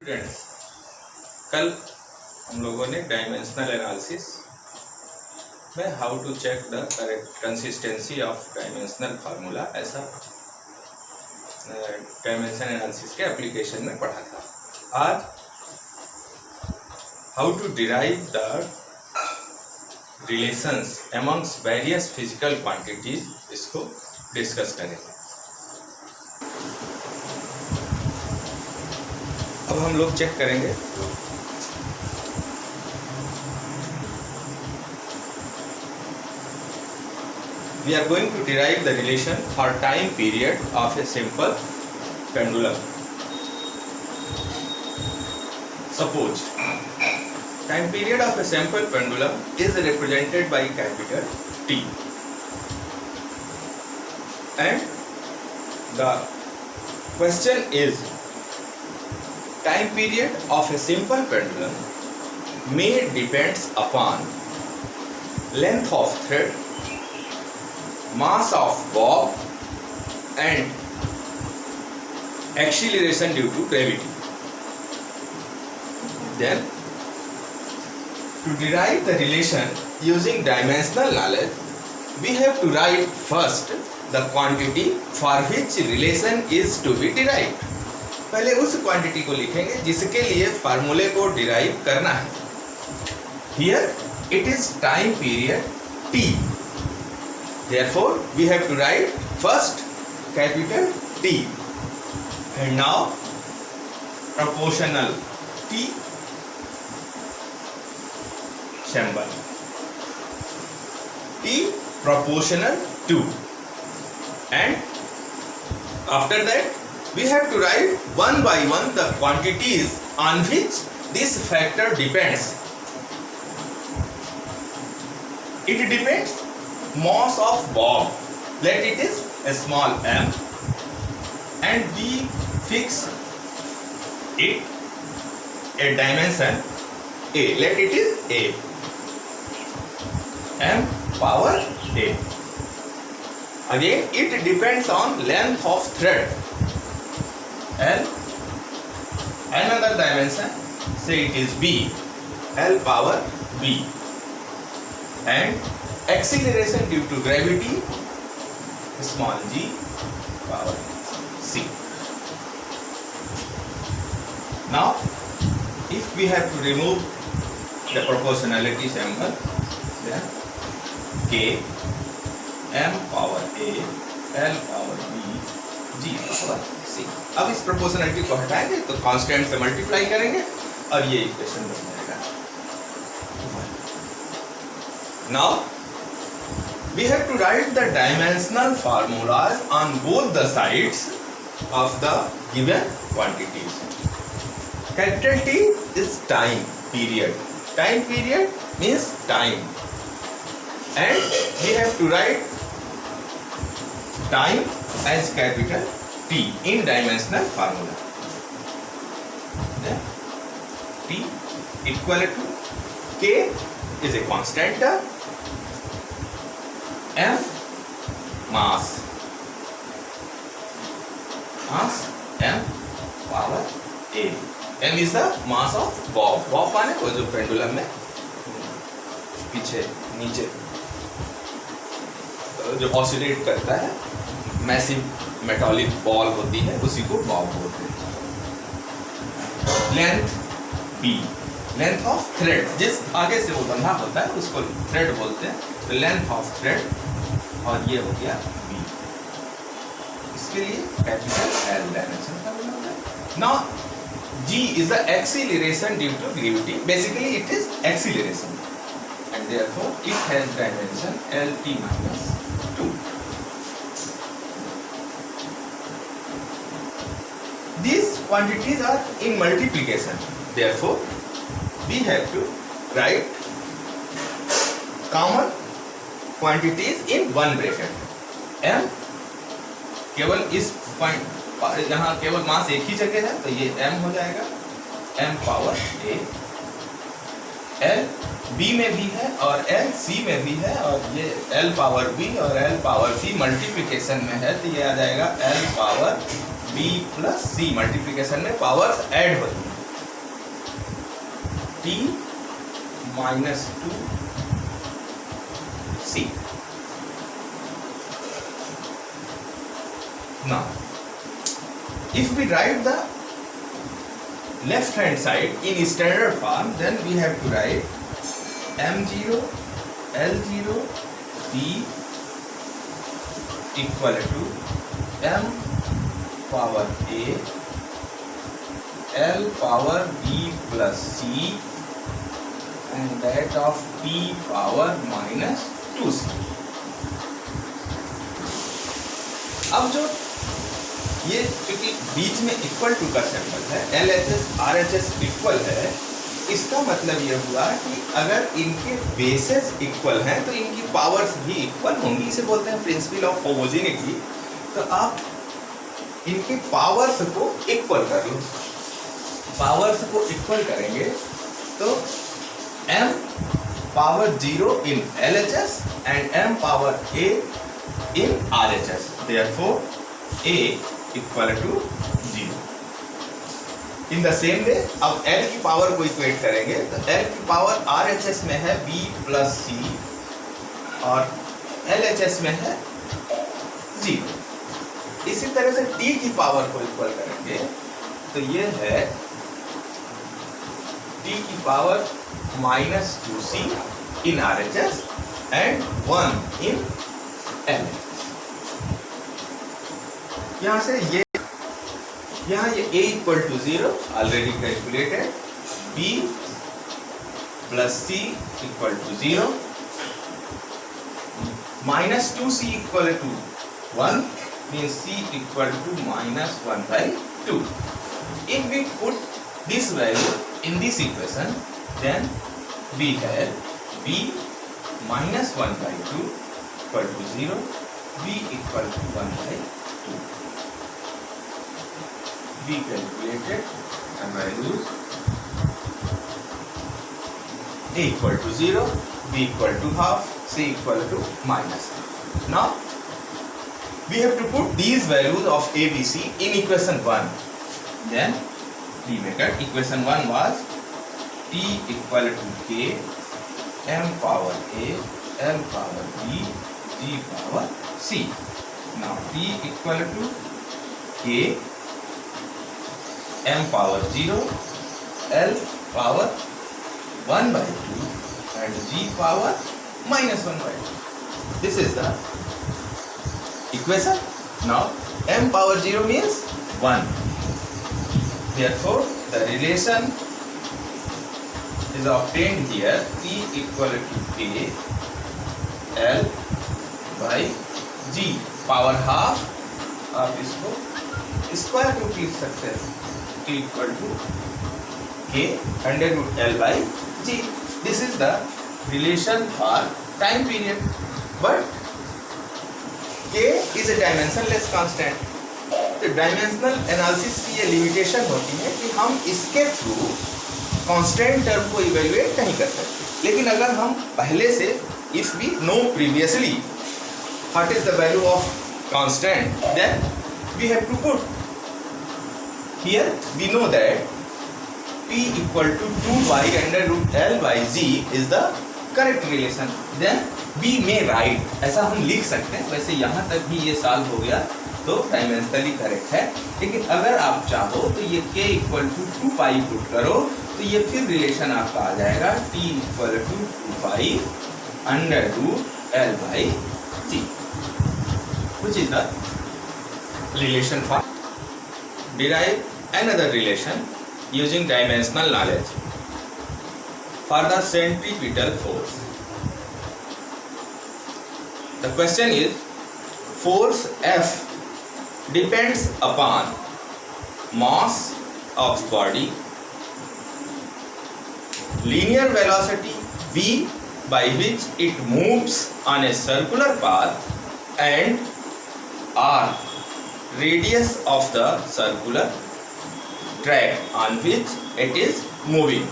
Students, कल हम लोगों ने डायमेंशनल एनालिसिस में how to check the correct consistency of dimensional formula ऐसा डायमेंशन एनालिसिस के एप्लीकेशन में पढ़ा था। आज how to derive the relations amongst various physical quantities इसको डिस्कस करेंगे। अब हम लोग चेक करेंगे we are going to derive the relation for time period of a simple pendulum. Suppose time period of a simple pendulum is represented by capital T, and the question is, time period of a simple pendulum may depends upon length of thread, mass of bob and acceleration due to gravity. Then, to derive the relation using dimensional knowledge, we have to write first the quantity for which relation is to be derived. पहले उस quantity को लिखेंगे जिसके लिए फार्मूले को derive करना है। Here it is time period T. Therefore, we have to write first capital T, and now proportional T symbol. T proportional to, and after that we have to write one by one the quantities on which this factor depends. It depends mass of bob, let it is a small m, and we fix it a dimension a, let it is a, m power a. Again it depends on length of thread, l, another dimension, say it is b, l power b, and acceleration due to gravity, small g power c. Now, if we have to remove the proportionality symbol, then k, m power a, l power b, g power c. अब इस proportionality को हटाएंगे तो constant से multiply करेंगे और ये equation बन जाएगा। Now, we have to write the dimensional formulas on both the sides of the given quantities. Capital T is time period. Time period means time, and we have to write time as capital T in dimensional formula. Then T equal to K is a constant term, m mass m power a. m is the mass of bob. bob माने वो जो pendulum में पीछे नीचे जो oscillate करता है, massive metallic ball होती है, उसी को बॉब बोलते हैं। Length b, length of thread, जिस आगे से वो बंधा होता है उसको थ्रेड बोलते हैं, तो लेंथ ऑफ थ्रेड, और ये हो गया b। इसके लिए कैपिटल L डायमेंशन का बना होगा। Now g is the acceleration due to gravity. Basically it is acceleration, and therefore it has dimension Lt minus 2. These quantities are in multiplication, therefore we have to write common quantities in one bracket. m केवल इस point, यहाँ केवल मास एक ही जगह है तो ये m हो जाएगा, m power a, l b में भी है और l c में भी है, और ये l पावर b और l पावर c मल्टीप्लिकेशन में है तो ये आ जाएगा l power b plus c। Multiplication में पावर्स ऐड होती है t minus 2c. Now, if we write the left hand side in standard form, then we have to write m0 l0 b equal to m power a l power b plus c and that of t power minus 2c. अब जो ये क्योंकि बीच में equal to का symbol है, LHS RHS equal है, इसका मतलब ये हुआ कि अगर इनके बेसेस इक्वल हैं तो इनकी पावर्स भी इक्वल होंगी. इसे बोलते हैं प्रिंसिपल ऑफ होमोजेनिटी. तो आप इनके पावर्स को इक्वल कर लो. पावर्स को इक्वल करेंगे तो m power 0 in LHS and m power a in RHS. Therefore a equal to 0. In the same way, अब L की पावर को इक्वेट करेंगे तो L की पावर RHS में है B plus C और LHS में है 0. इसी तरह से T की पावर को इक्वल करेंगे तो ये है T की power minus 2C in RHS and 1 in LHS. यहाँ से ये यहाँ ये a equal to 0 already calculated, b plus c equal to 0, minus 2c equal to 1 means c equal to minus 1 by 2. If we put this value in this equation, then we have b minus 1 by 2 equal to 0, b equal to 1 by 2. We calculated and values a equal to 0, b equal to half, c equal to minus half. Now we have to put these values of a, b, c in equation 1. Then we make it. Equation 1 was t equal to k m power a l power b g power c. Now t equal to k m power 0, l power 1 by 2 and g power minus 1 by 2. This is the equation. Now m power 0 means 1. Therefore the relation is obtained here, t equal to k l by g power half. आप इसको square root लिख सकते हैं, t equal to k under root l by g. This is the relation for time period, but k is a dimensionless constant. तो dimensional analysis की ये limitation होती है कि हम इसके थ्रू कांस्टेंट टर्म को इवेल्युएट नहीं कर सकते. लेकिन अगर हम पहले से if we know previously what is the value of constant, then we have to put here we know that p equal to 2y under root l by g is the correct relation. Then we may write, ऐसा हम लिख सकते हैं. वैसे यहाँ तक भी ये सॉल्व हो गया तो डायमेंशनली करेक्ट है. लेकिन अगर आप चाहो तो ये k equal to 2 pi put करो तो ये फिर रिलेशन आपका आ जाएगा t equal to 2 pi under root l by g, which is the relation for derive another relation using dimensional knowledge for the centripetal force. The question is, force F depends upon mass of body, linear velocity v by which it moves on a circular path, and r radius of the circular track on which it is moving.